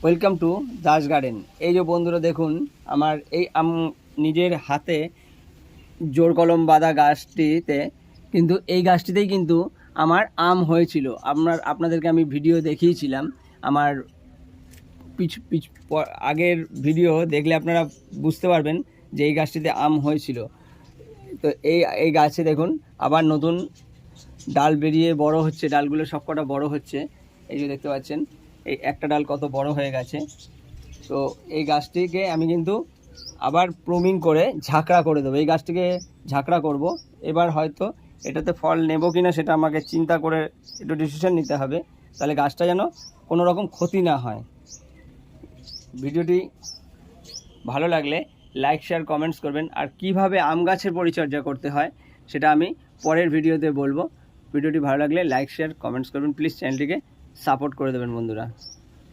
Welcome to Das garden. এই যে বন্ধুরা দেখুন, আমার এই নিজের হাতে জোর কলম বাঁধা গাছটিতে কিন্তু এই গাছটিতেই কিন্তু আমার আম হয়েছিল। আপনাদেরকে আমি ভিডিও দেখিয়েছিলাম। আমার আগের ভিডিও দেখলে আপনারা বুঝতে পারবেন যে এই গাছটিতে আম হয়েছিল। তো এই গাছে দেখুন আবার নতুন ডাল বেরিয়ে বড় হচ্ছে, ডালগুলো সবকটা বড় হচ্ছে। এই যে দেখতে পাচ্ছেন, এই একটা ডাল কত বড় হয়ে গেছে। তো এই গাছটিকে আমি কিন্তু আবার প্রুনিং করে ঝাঁকড়া করে দেবো। এই গাছটিকে ঝাঁকড়া করব। এবার হয়তো এটাতে ফল নেব কিনা সেটা আমাকে চিন্তা করে একটু ডিসিশন নিতে হবে, তাহলে গাছটা যেন কোনো রকম ক্ষতি না হয়। ভিডিওটি ভালো লাগলে লাইক শেয়ার কমেন্টস করবেন। আর কিভাবে আম গাছের পরিচর্যা করতে হয় সেটা আমি পরের ভিডিওতে বলবো। ভিডিওটি ভালো লাগলে লাইক শেয়ার কমেন্টস করবেন। প্লিজ চ্যানেলটিকে সাপোর্ট করে দেবেন বন্ধুরা।